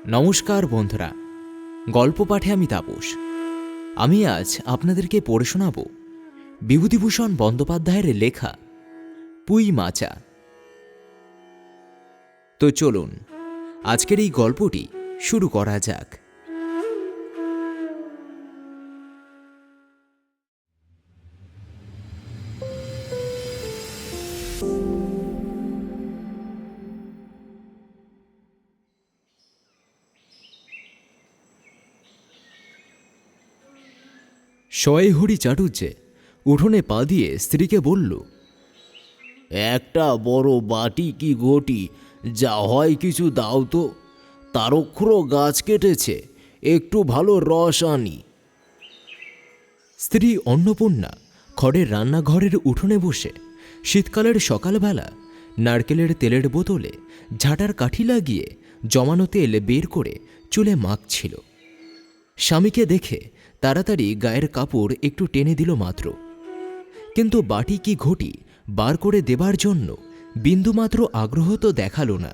নমস্কার বন্ধুরা, গল্প পাঠে আমি তাপস। আমি আজ আপনাদেরকে পড়ে শোনাব বিভূতিভূষণ বন্দ্যোপাধ্যায়ের লেখা পুঁই মাচা। তো চলুন আজকের এই গল্পটি শুরু করা যাক। শয়েহরি চাটুজ্জে উঠোনে পা দিয়ে স্ত্রীকে বলল, একটা বড় বাটি কি ঘটি যা হয় কিছু দাও তো। তারক্ষ্র গাছ কেটেছে, একটু ভালো রস আনি। স্ত্রী অন্নপূর্ণা খড়ের রান্নাঘরের উঠোনে বসে শীতকালের সকালবেলা নারকেলের তেলের বোতলে ঝাঁটার কাঠি লাগিয়ে জমানো তেল বের করে চুলে মাখছিল। স্বামীকে দেখে তাড়াতাড়ি গায়ের কাপড় একটু টেনে দিল মাত্র, কিন্তু বাটি কি ঘটি বার করে দেবার জন্য বিন্দুমাত্র আগ্রহ তো দেখালো না,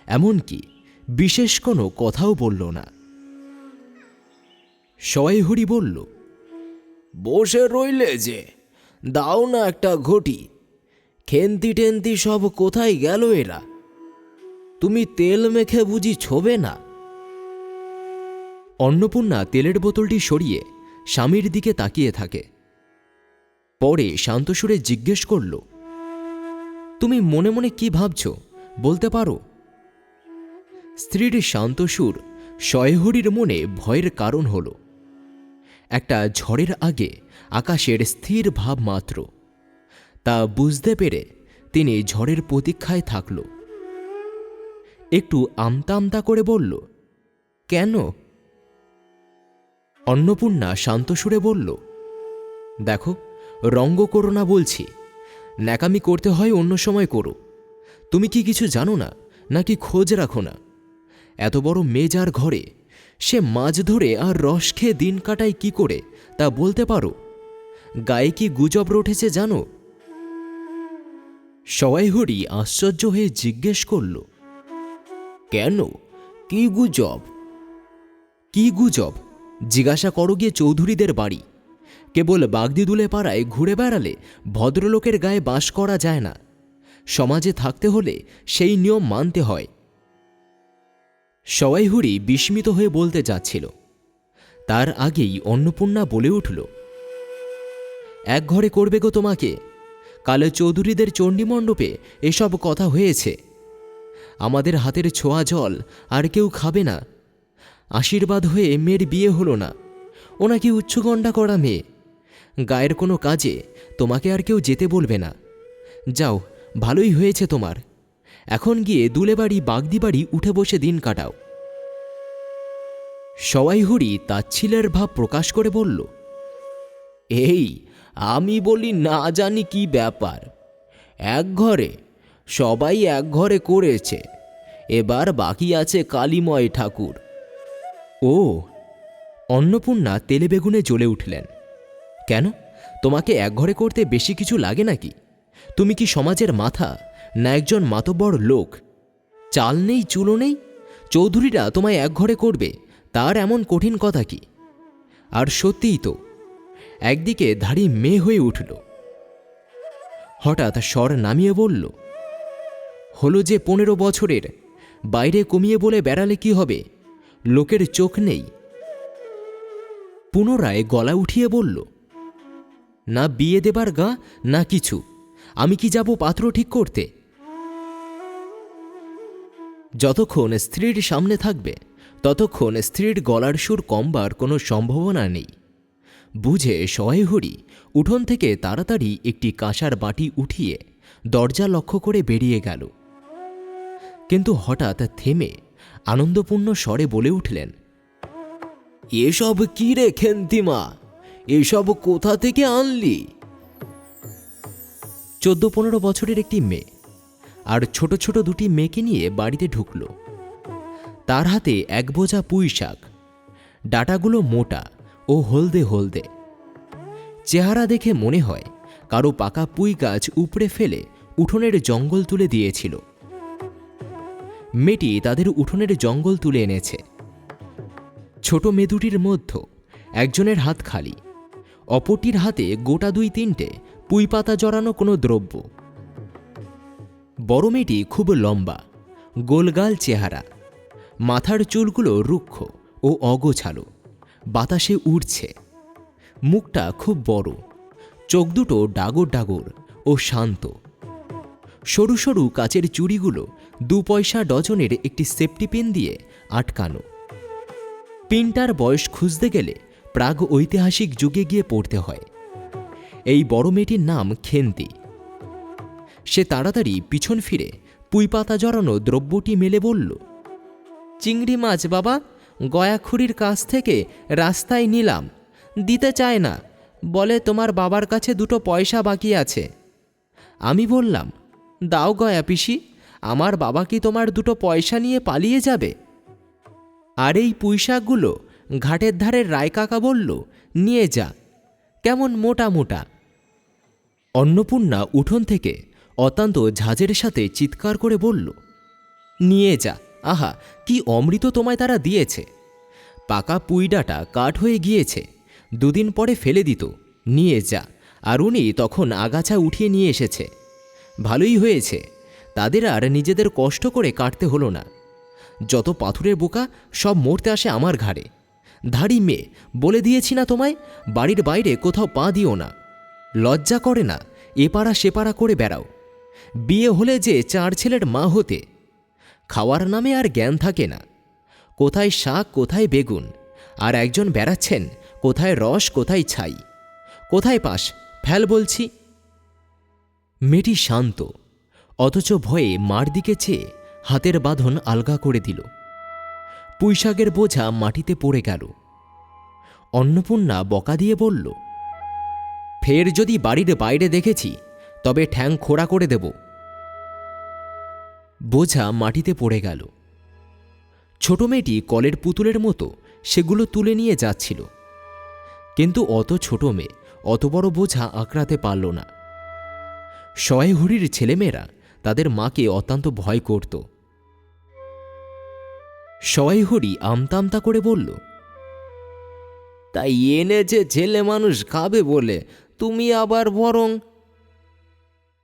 এমনকি বিশেষ কোনো কথাও বলল না। শয়েহরি বলল, বসে রইলে যে, দাও না একটা ঘটি। খেন্তি টেন্তি সব কোথায় গেল এরা? তুমি তেল মেখে বুঝি ছোবে না? অন্নপূর্ণা তেলের বোতলটি সরিয়ে স্বামীর দিকে তাকিয়ে থাকে। পরে শান্তসুরে জিজ্ঞেস করল, তুমি মনে মনে কি ভাবছ বলতে পারো? স্ত্রীর শান্তসুর শয়েহরির মনে ভয়ের কারণ হল। একটা ঝড়ের আগে আকাশের স্থির ভাব মাত্র, তা বুঝতে পেরে তিনি ঝড়ের প্রতীক্ষায় থাকল। একটু আমতা আমতা করে বলল, কেন? অন্নপূর্ণা শান্তসুরে বলল, দেখো, রঙ্গ করো না বলছি। ন্যাকামি করতে হয় অন্য সময় করো। তুমি কি কিছু জানো না, নাকি খোঁজ রাখো না? এত বড় মেয়ে যার ঘরে, সে মাছ ধরে আর রস খেয়ে দিন কাটায় কি করে তা বলতে পারো? গায়ে কি গুজব রটেছে জানো? শয়েহরি আশ্চর্য হয়ে জিজ্ঞেস করল, কেন, কি গুজব? কি গুজব জিজ্ঞাসা করো গিয়ে চৌধুরীদের বাড়ি। কেবল বাগদিদুলে পাড়ায় ঘুরে বেড়ালে ভদ্রলোকের গায়ে বাস করা যায় না। সমাজে থাকতে হলে সেই নিয়ম মানতে হয়। শয়েহরি বিস্মিত হয়ে বলতে যাচ্ছিল, তার আগেই অন্নপূর্ণা বলে উঠল, এক ঘরে করবে গো তোমাকে। কালে চৌধুরীদের চণ্ডীমণ্ডপে এসব কথা হয়েছে। আমাদের হাতের ছোঁয়া জল আর কেউ খাবে না। আশীর্বাদ হয়ে মেয়ের বিয়ে হলো না, ও নাকি উচ্চগণ্ডা করা মেয়ে। গায়ের কোনো কাজে তোমাকে আর কেউ যেতে বলবে না। যাও, ভালোই হয়েছে তোমার। এখন গিয়ে দুলেবাড়ি বাগদিবাড়ি উঠে বসে দিন কাটাও। শয়েহরি তাচ্ছিলের ভাব প্রকাশ করে বলল, এই আমি বলি না জানি কি ব্যাপার। এক ঘরে, সবাই এক ঘরে করেছে, এবার বাকি আছে কালীময় ঠাকুর। ও! অন্নপূর্ণা তেলে বেগুনে জ্বলে উঠলেন। কেন, তোমাকে একঘরে করতে বেশি কিছু লাগে নাকি? তুমি কি সমাজের মাথা, না একজন মাতব্বর লোক? চাল নেই, চুলো নেই, চৌধুরীরা তোমায় একঘরে করবে, তার এমন কঠিন কথা কি? আর সত্যিই তো, একদিকে ধাড়ি মেয়ে হয়ে উঠল। হঠাৎ স্বর নামিয়ে বলল, হলো যে 15 বছরের, বাইরে কমিয়ে বলে বেড়ালে কি হবে? লোকের চোখ নেই। পুনরায় গলা উঠিয়ে বলল, না বিয়ে দেবার গা, না কিছু। আমি কি যাব পাত্র ঠিক করতে? যতক্ষণ স্ত্রীর সামনে থাকবে ততক্ষণ স্ত্রীর গলার সুর কমবার কোনো সম্ভাবনা নেই। বুঝে শয়েহরি উঠোন থেকে তাড়াতাড়ি একটি কাঁসার বাটি উঠিয়ে দরজা লক্ষ্য করে বেরিয়ে গেল। কিন্তু হঠাৎ থেমে আনন্দপূর্ণ স্বরে বলে উঠলেন, এসব কি রে খেন্তিমা? এসব কোথা থেকে আনলি? 14-15 বছরের একটি মেয়ে আর ছোট ছোট দুটি মেয়েকে নিয়ে বাড়িতে ঢুকল। তার হাতে এক বোঝা পুঁই শাক। ডাঁটাগুলো মোটা ও হলদে হলদে। চেহারা দেখে মনে হয় কারো পাকা পুঁই গাছ উপড়ে ফেলে উঠোনের জঙ্গল তুলে দিয়েছিল। মেয়েটি তাদের উঠোনের জঙ্গল তুলে এনেছে। ছোট মেয়ে দুটির মধ্যে একজনের হাত খালি, অপরটির হাতে গোটা 2-3টে পুঁই পাতা জড়ানো কোনো দ্রব্য। বড় মেয়েটি খুব লম্বা, গোলগাল চেহারা, মাথার চুলগুলো রুক্ষ ও অগোছালো, বাতাসে উড়ছে। মুখটা খুব বড়, চোখ দুটো ডাগর ডাগর ও শান্ত। সরু সরু কাচের চুড়িগুলো 2 পয়সা ডজনের একটি সেফটি পিন দিয়ে আটকানো। পিনটার বয়স খুঁজতে গেলে প্রাগ ঐতিহাসিক যুগে গিয়ে পড়তে হয়। এই বড় মেয়েটির নাম খেন্তি। সে তাড়াতাড়ি পিছন ফিরে পুঁই পাতা জড়ানো দ্রব্যটি মেলে বলল, চিংড়ি মাছ বাবা, গয়াখুড়ির কাছ থেকে রাস্তায় নিলাম, দিতে চায় না, বলে তোমার বাবার কাছে 2 পয়সা বাকি আছে। আমি বললাম, দাও গয়া পিসি, আমার বাবা কি তোমার 2 পয়সা নিয়ে পালিয়ে যাবে? আর এই পুঁইশাকগুলো ঘাটের ধারের রায় কাকা বলল, নিয়ে যা, কেমন মোটা মোটা। অন্নপূর্ণা উঠোন থেকে অত্যন্ত ঝাঁজের সাথে চিৎকার করে বলল, নিয়ে যা, আহা কি অমৃত তোমায় তারা দিয়েছে। পাকা পুইডাটা কাঠ হয়ে গিয়েছে, 2 দিন পরে ফেলে দিত, নিয়ে যা। আর উনি তখন আগাছা উঠিয়ে নিয়ে এসেছে। ভালোই হয়েছে, তাদের আর নিজেদের কষ্ট করে কাটতে হলো না। যত পাথুরের বোকা সব মরতে আসে আমার ঘাড়ে। ধাড়ি মেয়ে, বলে দিয়েছি না তোমায়, বাড়ির বাইরে কোথাও পা দিও না। লজ্জা করে না এপাড়া সেপাড়া করে বেড়াও। বিয়ে হলে যে 4 ছেলের মা হতে, খাওয়ার নামে আর জ্ঞান থাকে না। কোথায় শাক, কোথায় বেগুন, আর একজন বেড়াচ্ছেন কোথায় রস, কোথায় ছাই। কোথায় পাস, ফেল বলছি। মেয়েটি শান্ত, অথচ ভয়ে মার দিকে চেয়ে হাতের বাঁধন আলগা করে দিল। পুঁইশাকের বোঝা মাটিতে পড়ে গেল। অন্নপূর্ণা বকা দিয়ে বলল, ফের যদি বাড়ির বাইরে দেখেছি তবে ঠ্যাং খোড়া করে দেব। বোঝা মাটিতে পড়ে গেল। ছোট মেয়েটি কলের পুতুলের মতো সেগুলো তুলে নিয়ে যাচ্ছিল, কিন্তু অত ছোট মেয়ে অত বড় বোঝা আঁকড়াতে পারল না। শয়েহুড়ির ছেলেমেয়েরা তাদের মাকে অত্যন্ত ভয় করত। শয়েহুড়ি আমতামতা করে বলল, তাই এনেছে ছেলে মানুষ খাবে বলে, তুমি আবার বরং।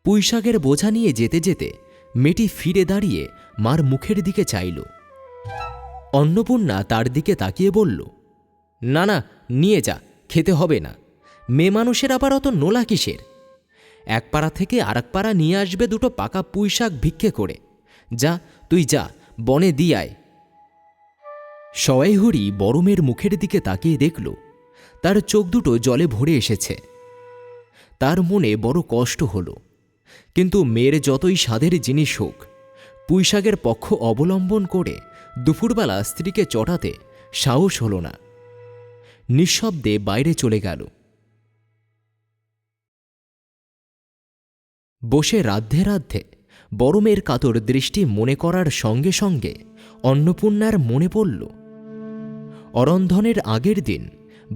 পুঁইশাকের বোঝা নিয়ে যেতে যেতে মেয়েটি ফিরে দাঁড়িয়ে মার মুখের দিকে চাইল। অন্নপূর্ণা তার দিকে তাকিয়ে বলল, না না, নিয়ে যা, খেতে হবে না। মেয়ে মানুষের আবার অত নোলা কিসের? এক পাড়া থেকে আরেক পাড়া নিয়ে আসবে 2 পাকা পুঁইশাক ভিক্ষে করে। যা, তুই যা, বনে দিয়ে আয়। শয়েহুড়ি বড় মেয়ের মুখের দিকে তাকিয়ে দেখল তার চোখ দুটো জলে ভরে এসেছে। তার মনে বড় কষ্ট হল, কিন্তু মেয়ের যতই স্বাদের জিনিস হোক, পুঁইশাকের পক্ষ অবলম্বন করে দুপুরবেলা স্ত্রীকে চটাতে সাহস হল না। নিঃশব্দে বাইরে চলে গেল। বসে রাধ্যে রাধ্যে বড় মেয়ের কাতর দৃষ্টি মনে করার সঙ্গে সঙ্গে অন্নপূর্ণার মনে পড়ল, অরন্ধনের আগের দিন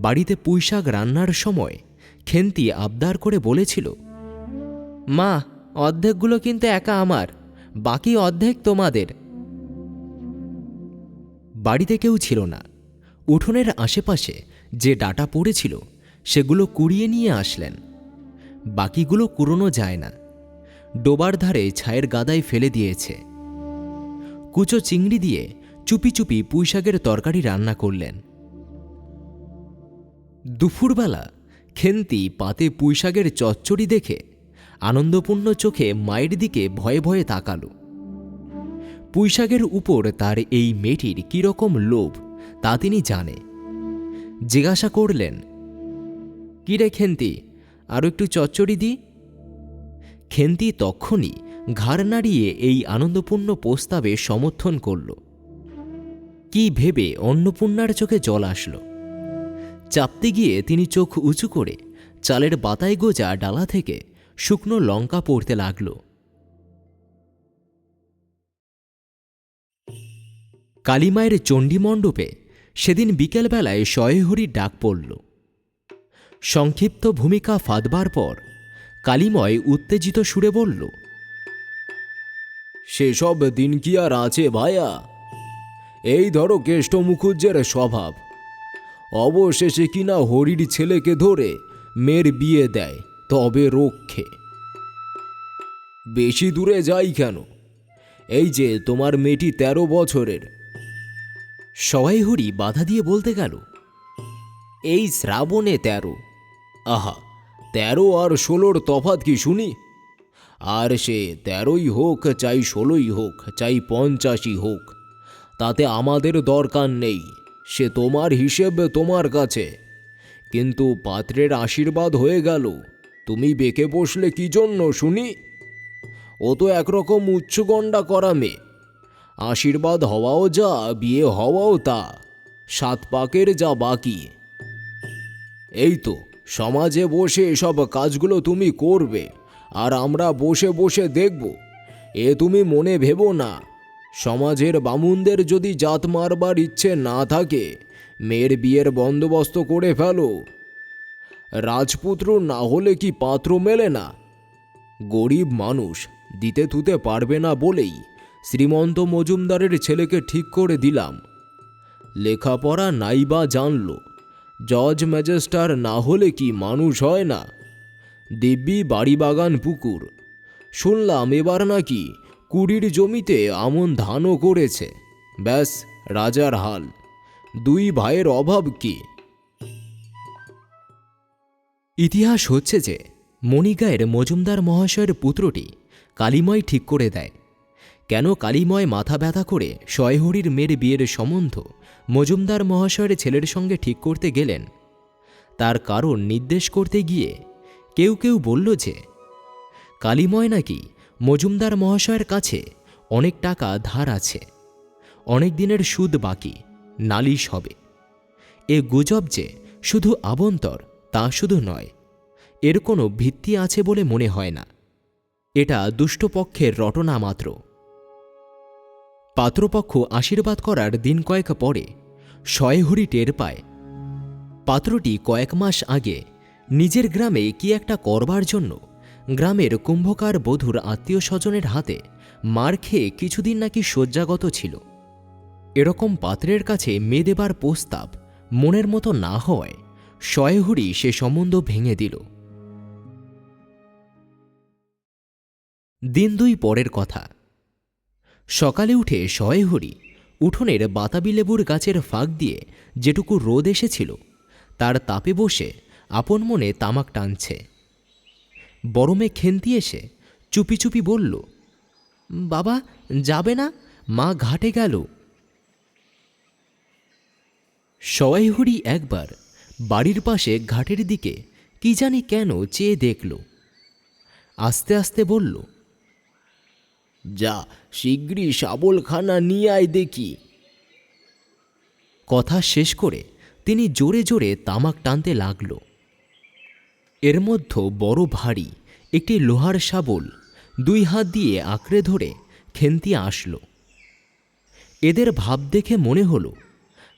বাড়িতে পুঁইশাক রান্নার সময় খেন্তি আবদার করে বলেছিল, মা, অর্ধেকগুলো কিন্তু একা আমার, বাকি অর্ধেক তোমাদের। বাড়িতে কেউ ছিল না। উঠোনের আশেপাশে যে ডাটা পড়েছিল সেগুলো কুড়িয়ে নিয়ে আসলেন। বাকিগুলো কুড়োনো যায় না, ডোবার ধারে ছায়ের গাদায় ফেলে দিয়েছে। কুচো চিংড়ি দিয়ে চুপি চুপি পুঁইশাকের তরকারি রান্না করলেন। দুপুরবেলা খেন্তি পাতে পুঁইশাকের চচ্চড়ি দেখে আনন্দপূর্ণ চোখে মায়ের দিকে ভয়ে ভয়ে তাকাল। পুঁইশাকের উপর তার এই মেয়েটির কীরকম লোভ তা তিনি জানে। জিজ্ঞাসা করলেন, কি রে খেন্তি, আরও একটু চচ্চড়ি দি? খেন্তি তক্ষুনি ঘাড় নাড়িয়ে এই আনন্দপূর্ণ প্রস্তাবে সমর্থন করল। কি ভেবে অন্নপূর্ণার চোখে জল আসল। চাপতে গিয়ে তিনি চোখ উঁচু করে চালের বাতায় গোজা ডালা থেকে শুকনো লঙ্কা পড়তে লাগল। কালীমায়ের চণ্ডীমণ্ডপে সেদিন বিকেলবেলায় শয়েহরির ডাক পড়ল। সংক্ষিপ্ত ভূমিকা ফাঁদবার পর কালীময় উত্তেজিত সুরে বলল, সেসব দিন কি আর আছে ভায়া? এই ধরো কেষ্ট মুখুজ্জের স্বভাব, অবশেষে কিনা হরির ছেলেকে ধরে মেয়ের বিয়ে দেয়, তবে রক্ষে। বেশি দূরে যাই কেন, এই যে তোমার মেয়েটি 13 বছরের। সবাই হরি বাধা দিয়ে বলতে গেল, এই শ্রাবণে 13। আহা, 13 আর 16-র তফাৎ কি শুনি? আর সে 13ই হোক, চাই 16ই হোক, চাই 85ই হোক, তাতে আমাদের দরকার নেই। সে তোমার হিসেব তোমার কাছে, কিন্তু পাত্রের আশীর্বাদ হয়ে গেল। তুমি বেঁকে বসলে কি জন্য শুনি? ও তো একরকম উচ্চগণ্ডা করা মেয়ে। আশীর্বাদ হওয়াও যা, বিয়ে হওয়াও তা, 7 পাকের যা বাকি। এই তো সমাজে বসে এসব কাজগুলো তুমি করবে, আর আমরা বসে বসে দেখব। এ তুমি মনে ভেবো না। সমাজের বামুনদের যদি জাত মারবার ইচ্ছে না থাকে, মেয়ের বিয়ের বন্দোবস্ত করে ফেলো। রাজপুত্র না হলে কি পাত্র মেলে না? গরিব মানুষ দিতে থুতে পারবে না বলেই শ্রীমন্ত মজুমদারের ছেলেকে ঠিক করে দিলাম। লেখাপড়া নাই বা জানলো, জজ ম্যাজিস্ট্রার না হলে কি মানুষ হয় না? দিব্যি বাড়ি বাগান পুকুর। শুনলাম এবার নাকি 20 জমিতে আমন ধানও করেছে। ব্যাস রাজার হাল। 2 ভাইয়ের অভাব কি? ইতিহাস হচ্ছে যে মণিগাঁয়ের মজুমদার মহাশয়ের পুত্রটি কালিময় ঠিক করে দেয়। কেন কালিময় মাথা ব্যথা করে শয়হরির মেয়ের বিয়ের সম্বন্ধ মজুমদার মহাশয়ের ছেলের সঙ্গে ঠিক করতে গেলেন, তার কারণ নির্দেশ করতে গিয়ে কেউ কেউ বলল যে কালিময় নাকি মজুমদার মহাশয়ের কাছে অনেক টাকা ধার আছে, অনেক দিনের সুদ বাকি, নালিশ হবে। এ গুজব যে শুধু আবন্তর তা শুধু নয়, এর কোনো ভিত্তি আছে বলে মনে হয় না। এটা দুষ্টপক্ষের রটনা মাত্র। পাত্রপক্ষ আশীর্বাদ করার দিন কয়েক পরে শয়হরি টের পায় পাত্রটি কয়েক মাস আগে নিজের গ্রামে কি একটা করবার জন্য গ্রামের কুম্ভকার বধূর আত্মীয় স্বজনের হাতে মার খেয়ে কিছুদিন নাকি শয্যাগত ছিল। এরকম পাত্রের কাছে মেয়ে দেবার প্রস্তাব মনের মতো না হওয়ায় শয়হরি সে সম্বন্ধ ভেঙে দিল। দিন 2 পরের কথা। সকালে উঠে শয়হরি উঠোনের বাতাবি লেবুর গাছের ফাঁক দিয়ে যেটুকু রোদ এসেছিল তার তাপে বসে আপন মনে তামাক টানছে। বরমে খেন্তি এসে চুপি চুপি বলল, বাবা যাবে না? মা ঘাটে গেল। শয়হরি একবার বাড়ির পাশে ঘাটের দিকে কি জানি কেন চেয়ে দেখল। আস্তে আস্তে বলল, যা শীঘ্রই শাবলখানা নিয়ে আয় দেখি। কথা শেষ করে তিনি জোরে জোরে তামাক টানতে লাগল। এর মধ্যে বড় ভারী একটি লোহার শাবল 2 হাত দিয়ে আঁকড়ে ধরে খেন্তি আসল। এদের ভাব দেখে মনে হলো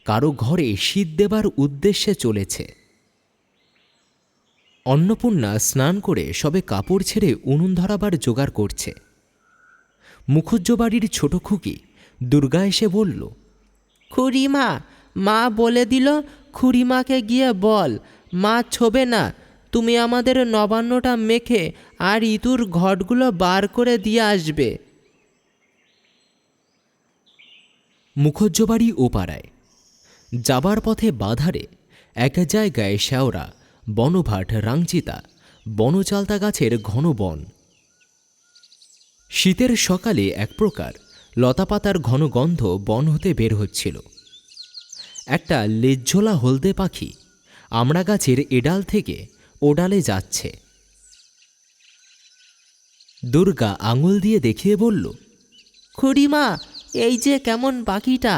কারো ঘরে শীত দেবার উদ্দেশ্যে চলেছে। অন্নপূর্ণা স্নান করে সবে কাপড় ছেড়ে উনুন ধরাবার জোগাড় করছে। মুখুজ্জ বাড়ির ছোট খুকি দুর্গা এসে বলল, খুড়িমা, মা বলে দিল খুড়িমাকে গিয়ে বল মা ছোবে না, তুমি আমাদের নবান্নটা মেখে আর ইতুর ঘটগুলো বার করে দিয়ে আসবে। মুখুজ্জবাড়ি ও পাড়ায় যাবার পথে বাধারে এক জায়গায় শ্যাওরা, বনভাট, রাংচিতা, বনচালতা গাছের ঘন বন। শীতের সকালে এক প্রকার লতাপাতার ঘন গন্ধ বন হতে বের হচ্ছিল। একটা লেজ্জোলা হলদে পাখি আমড়া গাছের এডাল থেকে ওডালে যাচ্ছে। দুর্গা আঙুল দিয়ে দেখিয়ে বলল, খুড়িমা, এই যে কেমন পাখিটা।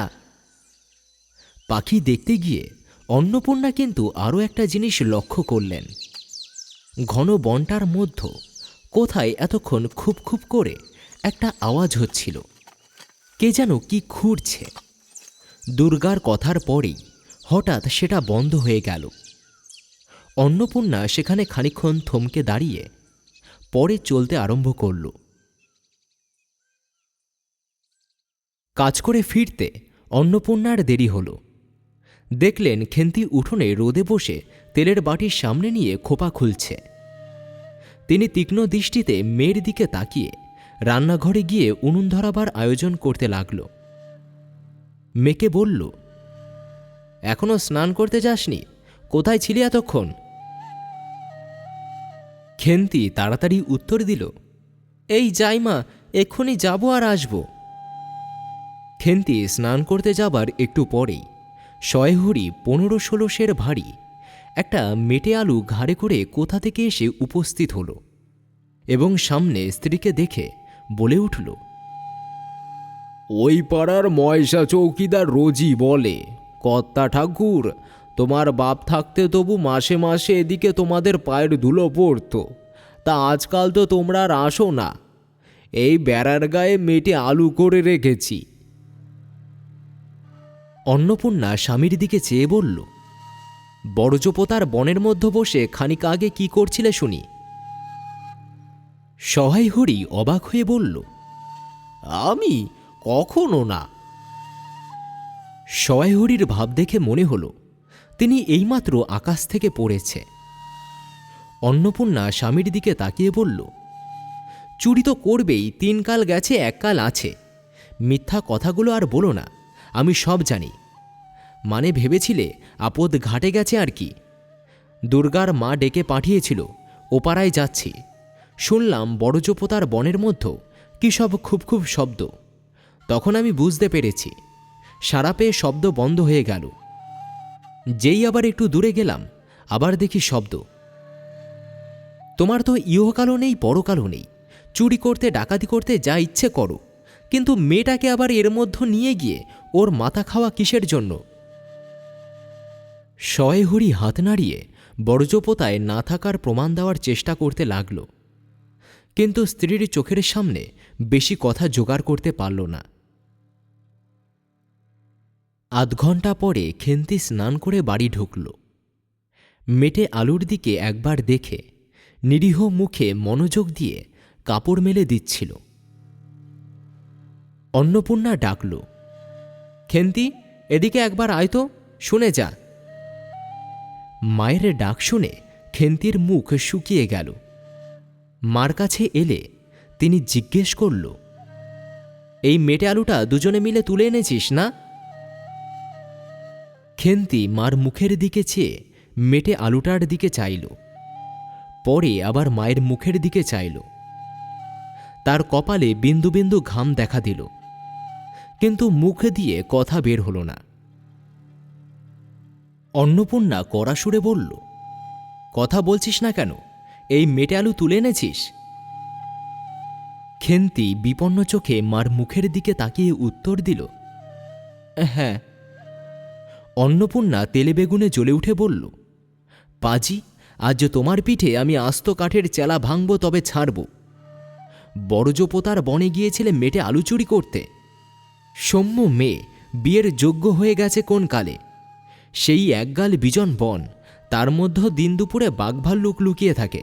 পাখি দেখতে গিয়ে অন্নপূর্ণা কিন্তু আরও একটা জিনিস লক্ষ্য করলেন। ঘন বনটার মধ্যে কোথায় এতক্ষণ খুব খুব করে একটা আওয়াজ হচ্ছিল, কে যেন কি খুঁড়ছে। দুর্গার কথার পরেই হঠাৎ সেটা বন্ধ হয়ে গেল। অন্নপূর্ণা সেখানে খানিকক্ষণ থমকে দাঁড়িয়ে পরে চলতে আরম্ভ করল। কাজ করে ফিরতে অন্নপূর্ণার দেরি হলো। দেখলেন খেন্তি উঠোনে রোদে বসে তেলের বাটির সামনে নিয়ে খোপা খুলছে। তিনি তীক্ষ্ণ দৃষ্টিতে মেয়ের দিকে তাকিয়ে রান্নাঘরে গিয়ে উনুন ধরাবার আয়োজন করতে লাগল। মেয়েকে বলল, এখনো স্নান করতে যাসনি? কোথায় ছিলি এতক্ষণ? খেন্তি তাড়াতাড়ি উত্তর দিল, এই যাই মা, এক্ষুনি যাব আর আসব। খেন্তি স্নান করতে যাবার একটু পরেই শয়হুরি 15-16 সের ভারী একটা মেটে আলু ঘাড়ে করে কোথা থেকে এসে উপস্থিত হল এবং সামনে স্ত্রীকে দেখে বলে উঠল, ওই পাড়ার ময়সা চৌকিদার রোজই বলে, কর্তা ঠাকুর, তোমার বাপ থাকতে তবু মাসে মাসে এদিকে তোমাদের পায়ের ধুলো পড়তো, তা আজকাল তো তোমরা আর আসো না। এই বেড়ার গায়ে মেটে আলু করে রেখেছি। অন্নপূর্ণা স্বামীর দিকে চেয়ে বলল, বড়জোপোতার বনের মধ্যে বসে খানিক আগে কি করছিলে শুনি? সহায় হরি অবাক হয়ে বলল, আমি কখনো না। সহায় হরির ভাব দেখে মনে হল তিনি এইমাত্র আকাশ থেকে পড়েছে। অন্নপূর্ণা স্বামীর দিকে তাকিয়ে বলল, চুরি তো করবেই, 3 কাল গেছে, 1 কাল আছে। মিথ্যা কথাগুলো আর বলো না, আমি সব জানি। মানে ভেবেছিলে আপদ ঘাটে গেছে আর কি। দুর্গার মা ডেকে পাঠিয়েছিল, ওপাড়ায় যাচ্ছি। শুনলাম বড়জোপোতার বনের মধ্যে কি সব খুব খুব শব্দ। তখন আমি বুঝতে পেরেছি, সারা পেয়ে শব্দ বন্ধ হয়ে গেল। যেই আবার একটু দূরে গেলাম, আবার দেখি শব্দ। তোমার তো ইহকালও নেই পরকালও নেই, চুরি করতে ডাকাতি করতে যা ইচ্ছে করো, কিন্তু মেয়েটাকে আবার এর মধ্যে নিয়ে গিয়ে ওর মাথা খাওয়া কিসের জন্য? শয়হুরি হাত নাড়িয়ে বড়জোপোতায় না থাকার প্রমাণ দেওয়ার চেষ্টা করতে লাগল, কিন্তু স্ত্রীর চোখের সামনে বেশি কথা জোগাড় করতে পারল না। আধ ঘণ্টা পরে খেন্তি স্নান করে বাড়ি ঢুকল। মেটে আলুর দিকে একবার দেখে নিরীহ মুখে মনোযোগ দিয়ে কাপড় মেলে দিচ্ছিল। অন্নপূর্ণা ডাকল, খেন্তি, এদিকে একবার আয় তো, শুনে যা। মায়ের ডাক শুনে খেন্তির মুখ শুকিয়ে গেল। মার কাছে এলে তিনি জিজ্ঞেস করল, এই মেটে আলুটা দুজনে মিলে তুলে এনেছিস না? খেন্তি মার মুখের দিকে চেয়ে মেটে আলুটার দিকে চাইল, পরে আবার মায়ের মুখের দিকে চাইল। তার কপালে বিন্দু বিন্দু ঘাম দেখা দিল, কিন্তু মুখ দিয়ে কথা বের হল না। অন্নপূর্ণা কড়া সুরে বলল, কথা বলছিস না কেন? এই মেটে আলু তুলে এনেছিস? খেন্তি বিপন্ন চোখে মার মুখের দিকে তাকিয়ে উত্তর দিল, হ্যাঁ। অন্নপূর্ণা তেলে বেগুনে জ্বলে উঠে বলল, পাজি, আজ তোমার পিঠে আমি আস্ত কাঠের চেলা ভাঙব, তবে ছাড়ব। বড়জোপোতার বনে গিয়েছিলে মেটে আলু চুরি করতে। সৌম্য মেয়ে বিয়ের যোগ্য হয়ে গেছে কোন কালে? সেই একগাল বিজন বন, তার মধ্যে দিন দুপুরে বাঘভাল্লুক লুকিয়ে থাকে,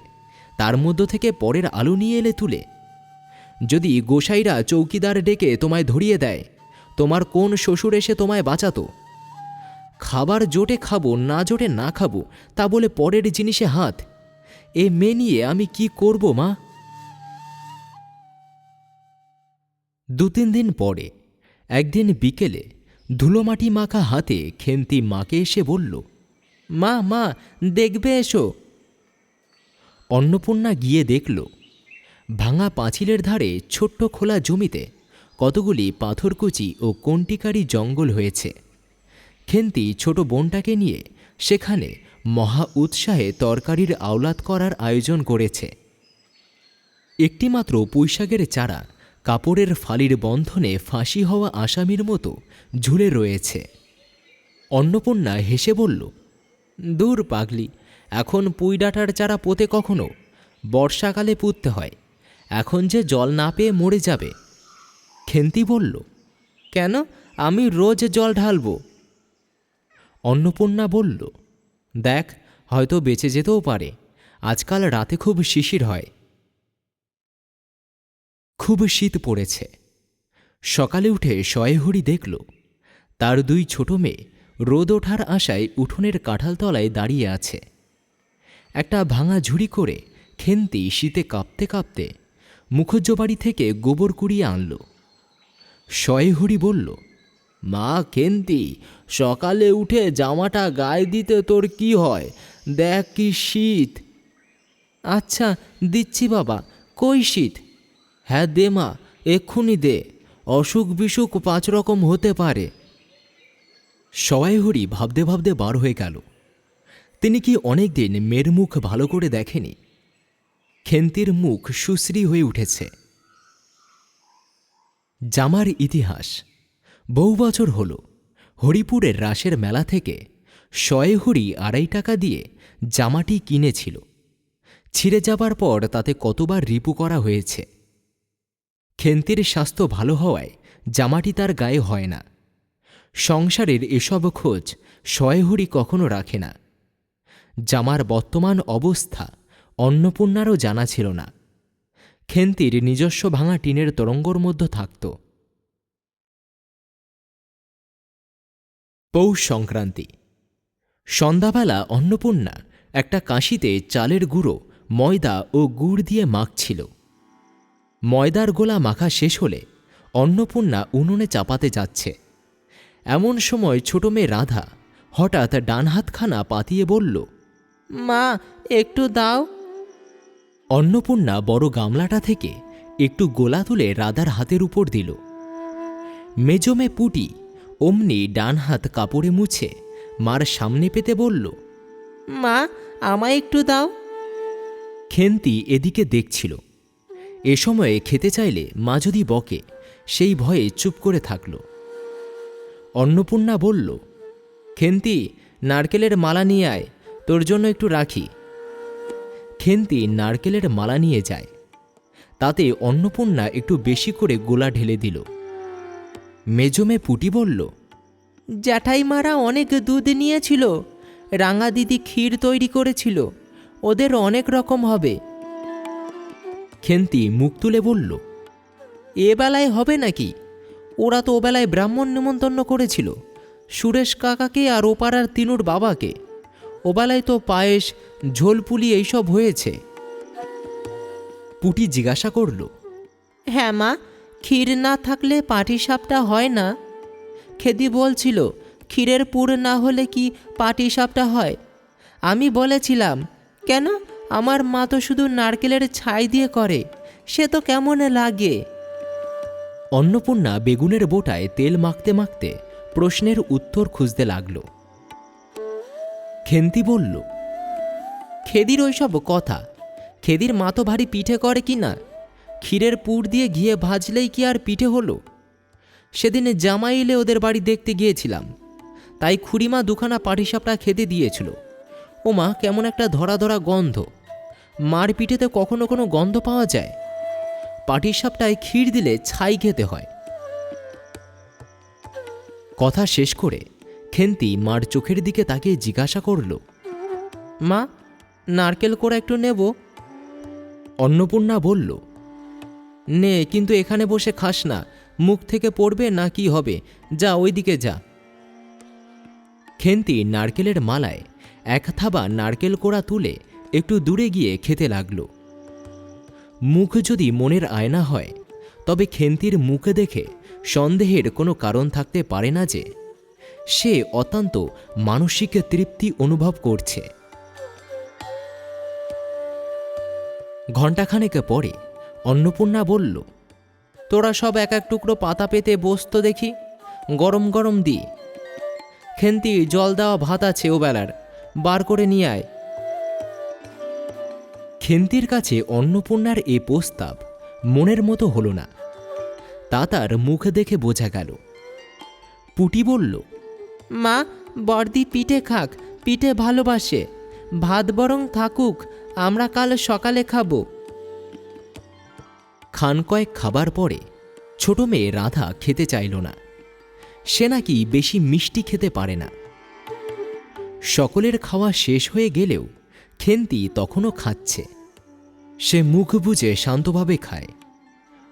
তার মধ্য থেকে পরের আলু নিয়ে এলে তুলে। যদি গোসাইরা চৌকিদার ডেকে তোমায় ধরিয়ে দেয়, তোমার কোন শ্বশুর এসে তোমায় বাঁচাতো? খাবার জোটে খাবো, না জোটে না খাবো, তা বলে পরের জিনিসে হাত। এ মেয়ে নিয়ে আমি কি করব মা? 2-3 দিন পরে একদিন বিকেলে ধুলোমাটি মাখা হাতে খেন্তি মাকে এসে বলল, মা, মা, দেখবে এসো। অন্নপূর্ণা গিয়ে দেখল, ভাঙা পাঁচিলের ধারে ছোট্ট খোলা জমিতে কতগুলি পাথরকুচি ও কণ্টিকারি জঙ্গল হয়েছে। খেন্তি ছোট বোনটাকে নিয়ে সেখানে মহা উৎসাহে তরকারির আওলাদ করার আয়োজন করেছে। একটিমাত্র পুঁইশাকের চারা কাপড়ের ফালির বন্ধনে ফাঁসি হওয়া আসামির মতো ঝুলে রয়েছে। অন্নপূর্ণা হেসে বলল, দূর পাগলি, এখন পুঁই ডাঁটার চারা পোতে কখনো? বর্ষাকালে পুঁততে হয়, এখন যে জল না পেয়ে মরে যাবে। খেন্তি বলল, কেন? আমি রোজ জল ঢালব। অন্নপূর্ণা বলল, দেখ, হয়তো বেঁচে যেতেও পারে। আজকাল রাতে খুব শিশির হয়। খুব শীত পড়েছে। সকালে উঠে শয়েহরি দেখল তার দুই ছোট মেয়ে রোদ ওঠার আশায় উঠোনের কাঁঠালতলায় দাঁড়িয়ে আছে। একটা ভাঙা ঝুড়ি করে খেন্তি শীতে কাঁপতে কাঁপতে মুখুজ্জবাড়ি থেকে গোবর কুড়িয়ে আনল। শয়েহরি বলল, মা খেন্তি, সকালে উঠে জামাটা গায়ে দিতে তোর কি হয়? দেখ কি শীত। আচ্ছা দিচ্ছি বাবা, কই শীত? হ্যাঁ দে মা, এক্ষুনি দে, অসুখ বিসুখ 5 রকম হতে পারে। শয়েহরি ভাবতে ভাবতে বার হয়ে গেল। তিনি কি অনেক দিন মেয়ের মুখ ভালো করে দেখেনি? খেন্তির মুখ সুশ্রী হয়ে উঠেছে। জামার ইতিহাস। বহু বছর হল হরিপুরের রাসের মেলা থেকে শয়েহরি 2.5 টাকা দিয়ে জামাটি কিনেছিল। ছিঁড়ে যাবার পর তাতে কতবার রিপু করা হয়েছে। খেন্তির স্বাস্থ্য ভালো হওয়ায় জামাটি তার গায়ে হয় না। সংসারের এসব খোঁজ শয়েহরি কখনো রাখে না। জামার বর্তমান অবস্থা অন্নপূর্ণারও জানা ছিল না। খেন্তির নিজস্ব ভাঙা টিনের তরঙ্গর মধ্যে থাকত। পৌষ সংক্রান্তি। সন্ধ্যাবেলা অন্নপূর্ণা একটা কাঁশিতে চালের গুঁড়ো, ময়দা ও গুড় দিয়ে মাখছিল। ময়দার গোলা মাখা শেষ হলে অন্নপূর্ণা উনুনে চাপাতে যাচ্ছে। এমন সময় ছোট মেয়ে রাধা হঠাৎ ডান হাতখানা পাতিয়ে বলল, মা একটু দাও। অন্নপূর্ণা বড় গামলাটা থেকে একটু গোলা তুলে রাধার হাতের উপর দিল। মেজমে পুটি অমনি ডান হাত কাপড়ে মুছে মার সামনে পেতে বলল, মা আমায় একটু দাও। খেন্তি এদিকে দেখছিল। এ সময়ে খেতে চাইলে মা যদি বকে, সেই ভয়ে চুপ করে থাকল। অন্নপূর্ণা বলল, খেন্তি, নারকেলের মালা নিয়ে আয়, তোর জন্য একটু রাখি। খেন্তি নারকেলের মালা নিয়ে যায়। তাতে অন্নপূর্ণা একটু বেশি করে গোলা ঢেলে দিল। মেজমে পুটি বলল, জ্যাঠাইমারা অনেক দুধ নিয়েছিল, রাঙা দিদি ক্ষীর তৈরি করেছিল, ওদের অনেক রকম হবে। খেন্তি মুখ তুলে বলল, এ বেলায় হবে নাকি? ওরা তো ও বেলায় ব্রাহ্মণ নিমন্ত্রণ করেছিল, সুরেশ কাকাকে আর ওপাড়ার তিনুর বাবাকে। ও বেলায় তো পায়েস, ঝোলপুলি এইসব হয়েছে। পুটি জিজ্ঞাসা করল, হ্যাঁ মা, ক্ষীর না থাকলে পাটিসাপটা হয় না। খেদি বলছিল, ক্ষীরের পুর না হলে কি পাটিসাপটা হয়? আমি বলেছিলাম, কেন, আমার মা তো শুধু নারকেলের ছাই দিয়ে করে, সে তো কেমন লাগে। অন্নপূর্ণা বেগুনের বোটায় তেল মাখতে মাখতে প্রশ্নের উত্তর খুঁজতে লাগল। খেন্তি বলল, খেদির ওইসব কথা। খেদির মা তো ভারী পিঠে করে কি না? ক্ষীরের পুর দিয়ে ঘিয়ে ভাজলেই কি আর পিঠে হলো? সেদিনে জামাই এলে ওদের বাড়ি দেখতে গিয়েছিলাম, তাই খুড়িমা 2খানা পাটিসাপটা খেতে দিয়েছিল। ও মা, কেমন একটা ধরা ধরা গন্ধ। মার পিঠেতে কখনো কোনো গন্ধ পাওয়া যায়? পাটিসাপটায় ক্ষীর দিলে ছাই খেতে হয়। কথা শেষ করে খেন্তি মার চোখের দিকে তাকিয়ে জিজ্ঞাসা করল, মা, নারকেল কোড়া একটু নেব? অন্নপূর্ণা বলল, নে, কিন্তু এখানে বসে খাস না, মুখ থেকে পড়বে না কি হবে, যা ওইদিকে যা। খেন্তি নারকেলের মালায় 1 থাবা নারকেল কোড়া তুলে একটু দূরে গিয়ে খেতে লাগল। মুখ যদি মনের আয়না হয়, তবে খেন্তির মুখে দেখে সন্দেহের কোনো কারণ থাকতে পারে না যে সে অত্যন্ত মানসিক তৃপ্তি অনুভব করছে। ঘণ্টাখানেক পরে অন্নপূর্ণা বলল, তোরা সব এক এক টুকরো পাতা পেতে বসতো দেখি, গরম গরম দি। খেন্তি, জল দেওয়া ভাত আছে ও বেলার, বার করে নিয়ে আয়। খেন্তির কাছে অন্নপূর্ণার এ প্রস্তাব মনের মতো হল না। তা তার মুখ দেখে বোঝা গেল। পুটি বলল, মা, বর্দি পিঠে খাক, পিঠে ভালোবাসে, ভাত বরং থাকুক, আমরা কাল সকালে খাবো। খান কয়েক খাবার পরে ছোট মেয়ে রাধা খেতে চাইল না। সে নাকি বেশি মিষ্টি খেতে পারে না। সকলের খাওয়া শেষ হয়ে গেলেও খেন্তি তখনও খাচ্ছে। সে মুখ বুজে শান্তভাবে খায়,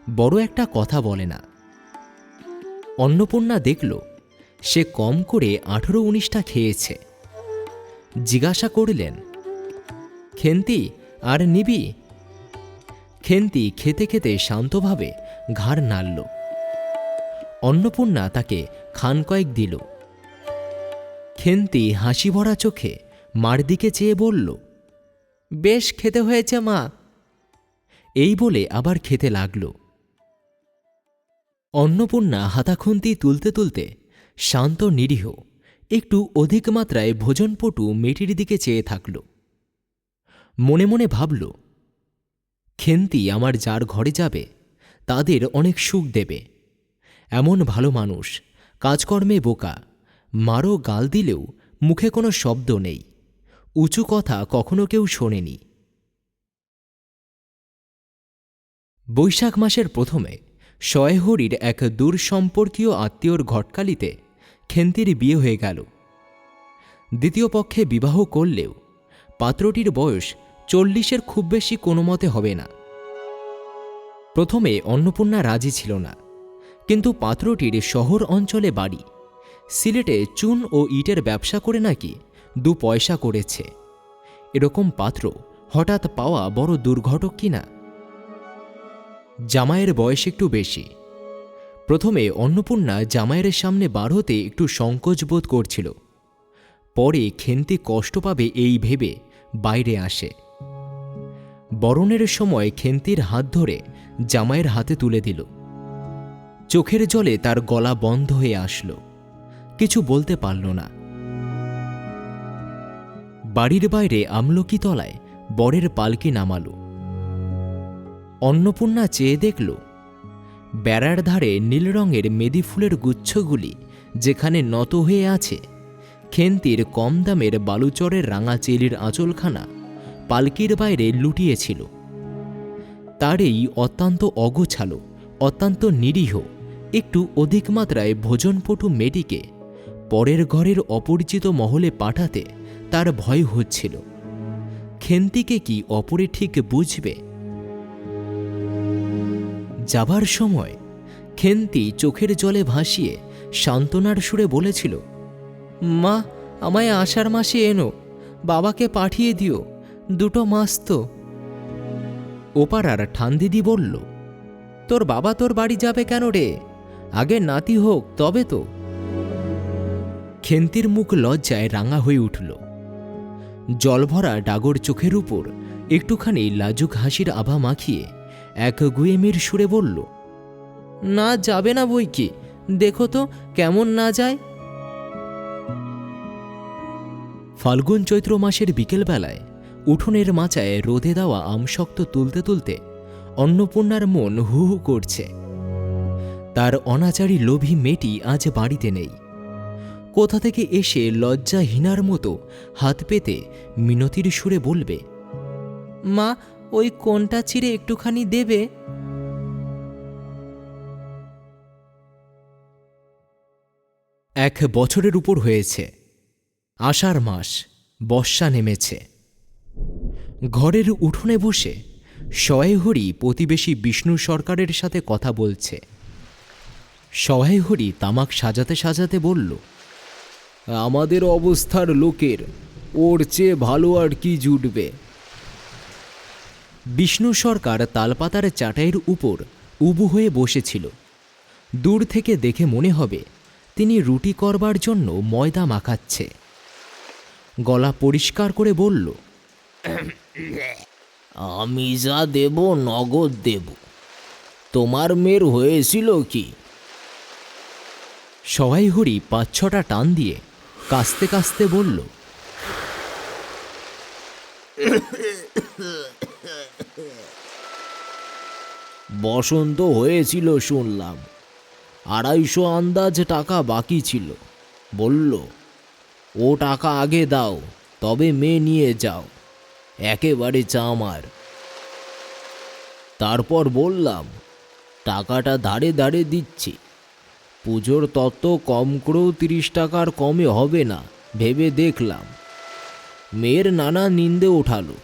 বড় একটা কথা বলে না। অন্নপূর্ণা দেখল সে কম করে 18-19টা খেয়েছে। জিজ্ঞাসা করলেন, খেন্তি আর নিবি? খেন্তি খেতে খেতে শান্তভাবে ঘাড় নাড়ল। অন্নপূর্ণা তাকে খান কয়েক দিল। খেন্তি হাসি ভরা চোখে মার দিকে চেয়ে বলল, বেশ খেতে হয়েছে মা। এই বলে আবার খেতে লাগল। অন্নপূর্ণা হাতাখুন্তি তুলতে তুলতে শান্ত নিরীহ একটু অধিক মাত্রায় ভোজনপটু মেয়েটির দিকে চেয়ে থাকল। মনে মনে ভাবল, খেন্তি আমার যার ঘরে যাবে তাদের অনেক সুখ দেবে। এমন ভালো মানুষ, কাজকর্মে বোকা, মারও গাল দিলেও মুখে কোনো শব্দ নেই, উঁচু কথা কখনো কেউ শোনেনি। বৈশাখ মাসের প্রথমে শয়েহরির এক দূরসম্পর্কীয় আত্মীয়র ঘটকালিতে খেন্তির বিয়ে হয়ে গেল। দ্বিতীয় পক্ষে বিবাহ করলেও পাত্রটির বয়স 40-এর খুব বেশি কোনো মতে হবে না। প্রথমে অন্নপূর্ণা রাজি ছিল না, কিন্তু পাত্রটির শহর অঞ্চলে বাড়ি, সিলেটে চুন ও ইটের ব্যবসা করে নাকি 2 পয়সা করেছে। এরকম পাত্র হঠাৎ পাওয়া বড় দুর্ঘটক কিনা। জামাইয়ের বয়স একটু বেশি। প্রথমে অন্নপূর্ণা জামাইয়ের সামনে বার হতে একটু সংকোচ বোধ করছিল। পরে খেন্তি কষ্ট পাবে এই ভেবে বাইরে আসে। বরণের সময় খেন্তির হাত ধরে জামাইয়ের হাতে তুলে দিল। চোখের জলে তার গলা বন্ধ হয়ে আসলো, কিছু বলতে পারল না। বাড়ির বাইরে আমলকি তলায় বরের পালকি নামালো। অন্নপূর্ণা চেয়ে দেখল বেড়ার ধারে নীল রঙের মেদি ফুলের গুচ্ছগুলি যেখানে নত হয়ে আছে, খেন্তির কম দামের বালুচরের রাঙা চেলির আঁচলখানা পালকির বাইরে লুটিয়েছিল। তার এই অত্যন্ত অগোছালো, অত্যন্ত নিরীহ, একটু অধিক মাত্রায় ভোজনপটু মেয়েটিকে পরের ঘরের অপরিচিত মহলে পাঠাতে তার ভয় হচ্ছিল। খেন্তিকে কি অপরে ঠিক বুঝবে? যাবার সময় খেন্তি চোখের জলে ভাসিয়ে সান্ত্বনার সুরে বলেছিল, মা, আমায় আষাঢ় মাসে এনো, বাবাকে পাঠিয়ে দিও, 2 মাস তো। ওপাড়ার ঠান্দিদি বলল, তোর বাবা তোর বাড়ি যাবে কেন রে? আগে নাতি হোক তবে তো। খেন্তির মুখ লজ্জায় রাঙা হয়ে উঠল। জলভরা ডাগর চোখের উপর একটুখানি লাজুক হাসির আভা মাখিয়ে এক গুয়েমির সুরে বলল, না যাবে না বই কি, দেখো তো কেমন না যায়। ফাল্গুন চৈত্র মাসের বিকেলবেলায় উঠোনের মাচায় রোদে দেওয়া আমশক্ত তুলতে তুলতে অন্নপূর্ণার মন হু হু করছে। তার অনাচারী লোভী মেয়েটি আজ বাড়িতে নেই। কোথা থেকে এসে লজ্জাহীনার মতো হাত পেতে মিনতির সুরে বলবে, মা, ওই কোনটা চিড়ে একটুখানি দেবে? এক বছরের উপর হয়েছে। আষাঢ় মাস, বর্ষা নেমেছে। ঘরের উঠোনে বসে সহায়হরি প্রতিবেশী বিষ্ণু সরকারের সাথে কথা বলছে। সহায়হরি তামাক সাজাতে সাজাতে বলল, আমাদের অবস্থার লোকের ওর চেয়ে ভালো আর কি জুটবে। বিষ্ণু সরকার তালপাতার চাটাইয়ের উপর উবু হয়ে বসেছিল। দূর থেকে দেখে মনে হবে তিনি রুটি করবার জন্য ময়দা মাখাচ্ছে। গলা পরিষ্কার করে বলল, আমি যা দেব নগদ দেব। তোমার মেয়ের হয়েছিল কি? সহায়হরি 5-6টা টান দিয়ে কাস্তে কাস্তে বলল, বসন্ত হয়েছিল শুনলাম। 250 আন্দাজ টাকা বাকি ছিল। বলল, ও টাকা আগে দাও, তবে মেয়ে নিয়ে যাও, একেবারে চামার। তারপর বললাম, টাকাটা ধারে ধারে দিচ্ছি, পুজোর তত্ত্ব কম করেও 30 টাকার কমে হবে না ভেবে দেখলাম। মেয়ের নানা নিন্দে ওঠালো,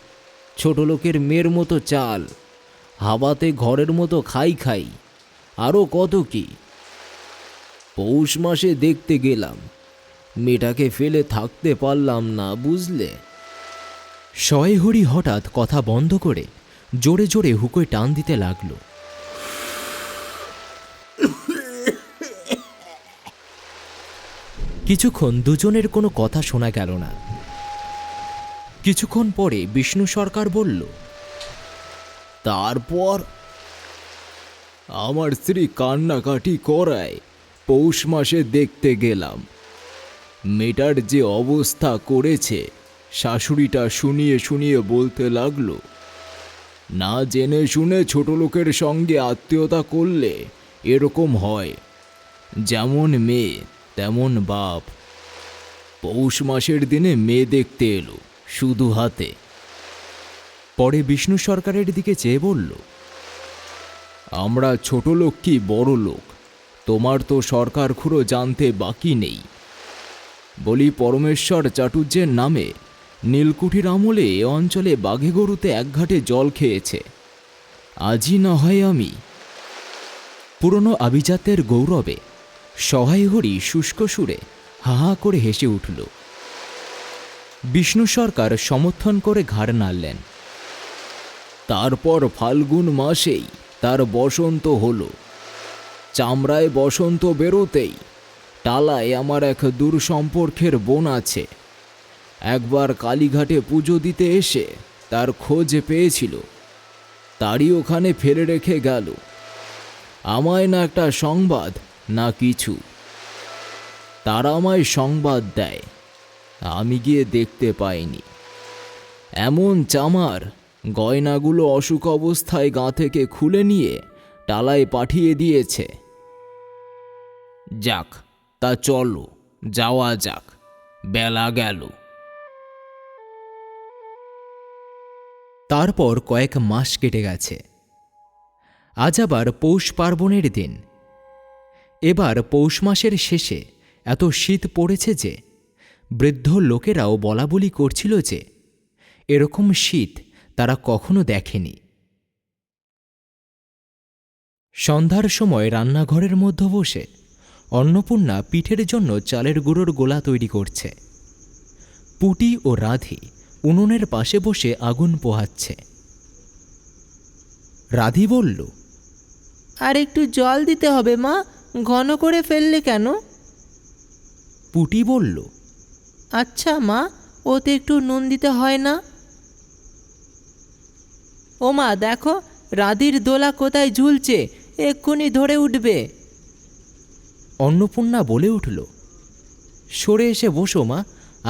ছোট লোকের মেয়ের মতো চাল, হাবাতে ঘরের মতো খাই খাই, আরও কত কি। পৌষ মাসে দেখতে গেলাম, মেয়েটাকে ফেলে থাকতে পারলাম না, বুঝলে? শয়হরি হঠাৎ কথা বন্ধ করে জোরে জোরে হুকোয় টান দিতে লাগল। কিছুক্ষণ দুজনের কোনো কথা শোনা গেল না। কিছুক্ষণ পরে বিষ্ণু সরকার বলল, তারপর আমার স্ত্রী কান্নাকাটি করায় পৌষ মাসে দেখতে গেলাম। মেয়েটার যে অবস্থা করেছে, শাশুড়িটা শুনিয়ে শুনিয়ে বলতে লাগলো, না জেনে শুনে ছোট লোকের সঙ্গে আত্মীয়তা করলে এরকম হয়, যেমন মেয়ে তেমন বাপ। পৌষ মাসের দিনে মেয়ে দেখতে এলো শুধু হাতে। পরে বিষ্ণু সরকারের দিকে চেয়ে বলল, আমরা ছোট লোক কি বড় লোক, তোমার তো সরকার খুঁড়ো জানতে বাকি নেই। বলি, পরমেশ্বর চাটুর্যের নামে নীলকুঠির আমলে এ অঞ্চলে বাঘে গরুতে এক ঘাটে জল খেয়েছে। আজই না হয় আমি। পুরনো আভিজাত্যের গৌরবে সহায় হরি শুষ্ক সুরে হা হা করে হেসে উঠল। বিষ্ণু সরকার সমর্থন করে ঘাড় নাড়লেন। তারপর ফাল্গুন মাসেই তার বসন্ত হলো। চামড়ায় বসন্ত বেরোতেই টালায় আমার এক দূর সম্পর্কের বোন আছে। একবার কালীঘাটে পুজো দিতে এসে তার খোঁজ পেয়েছিল, তারই ওখানে ফেলে রেখে গেল। আমায় না একটা সংবাদ না কিছু। তারা আমায় সংবাদ দেয়, আমি গিয়ে দেখতে পাইনি। এমন চামার, গয়নাগুলো অসুখ অবস্থায় গা থেকে খুলে নিয়ে টালায় পাঠিয়ে দিয়েছে। যাক, তা চলো যাওয়া যাক, বেলা গেল। তারপর কয়েক মাস কেটে গেছে। আজ আবার পৌষ পার্বণের দিন। এবার পৌষ মাসের শেষে এত শীত পড়েছে যে বৃদ্ধ লোকেরাও বলাবলি করছিল যে এরকম শীত তারা কখনো দেখেনি। সন্ধ্যার সময় রান্নাঘরের মধ্যে বসে অন্নপূর্ণা পিঠের জন্য চালের গুঁড়োর গোলা তৈরি করছে। পুটি ও রাধি উনুনের পাশে বসে আগুন পোহাচ্ছে। রাধি বলল, আর একটু জল দিতে হবে মা, ঘন করে ফেললে কেন? পুটি বলল, আচ্ছা মা, ওতে একটু নুন দিতে হয় না? ও মা, দেখো রাধির দোলা কোথায় ঝুলছে, এক্ষুনি ধরে উঠবে। অন্নপূর্ণা বলে উঠল, সরে এসে বসো মা,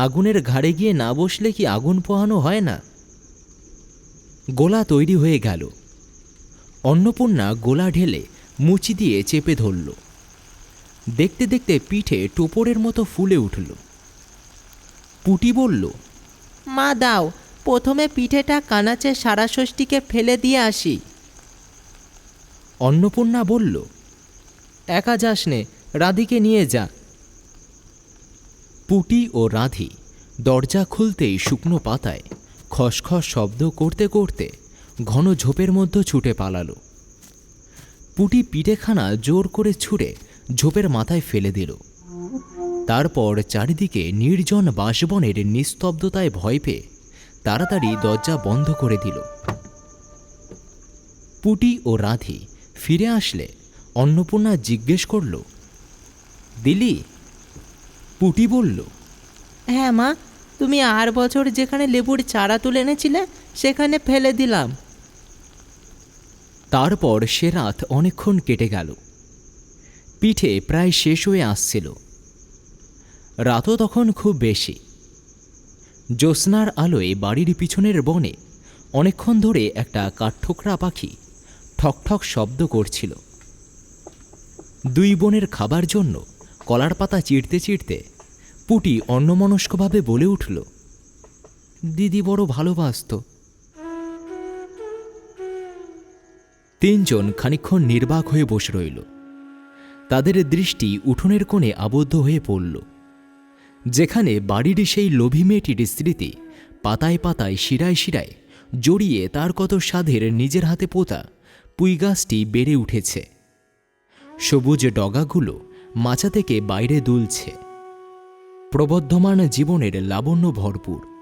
আগুনের ঘাড়ে গিয়ে না বসলে কি আগুন পোহানো হয় না? গোলা তৈরি হয়ে গেল। অন্নপূর্ণা গোলা ঢেলে মুচি দিয়ে চেপে ধরল। দেখতে দেখতে পিঠে টোপরের মতো ফুলে উঠল। পুটি বলল, মা দাও, প্রথমে পিঠেটা কানাচে সারা ষষ্ঠীকে ফেলে দিয়ে আসি। অন্নপূর্ণা বলল, একা যাস নে, রাধিকে নিয়ে যা। পুটি ও রাধি দরজা খুলতেই শুকনো পাতায় খসখস শব্দ করতে করতে ঘন ঝোপের মধ্যে ছুটে পালালো। পুটি পিঠেখানা জোর করে ছুঁড়ে ঝোপের মাথায় ফেলে দিল। তারপর চারিদিকে নির্জন বাঁশবনের নিস্তব্ধতায় ভয় পেয়ে তাড়াতাড়ি দরজা বন্ধ করে দিল। পুটি ও রাধি ফিরে আসলে অন্নপূর্ণা জিজ্ঞেস করল, দিলি? পুটি বলল, হ্যাঁ মা, তুমি আর বছর যেখানে লেবুর চারা তুলে এনেছিলে সেখানে ফেলে দিলাম। তারপর সে রাত অনেকক্ষণ কেটে গেল। পিঠে প্রায় শেষ হয়ে আসছিল। রাতও তখন খুব বেশি। জ্যোৎস্নার আলোয় বাড়ির পিছনের বনে অনেকক্ষণ ধরে একটা কাঠঠোকরা পাখি ঠকঠক শব্দ করছিল। দুই বোনের খাবার জন্য কলার পাতা চিড়তে চিড়তে পুটি অন্যমনস্কভাবে বলে উঠল, দিদি বড় ভালোবাসত। তিনজন খানিকক্ষণ নির্বাক হয়ে বসে রইল। তাদের দৃষ্টি উঠোনের কোণে আবদ্ধ হয়ে পড়ল, যেখানে বাড়ির সেই লোভী মেয়েটির স্মৃতি পাতায় পাতায় শিরায় শিরায় জড়িয়ে তার কত সাধের নিজের হাতে পোতা পুঁই গাছটি বেড়ে উঠেছে। সবুজ ডগাগুলো মাচা থেকে বাইরে দুলছে। প্রবর্ধমান জীবনের লাবণ্য ভরপুর।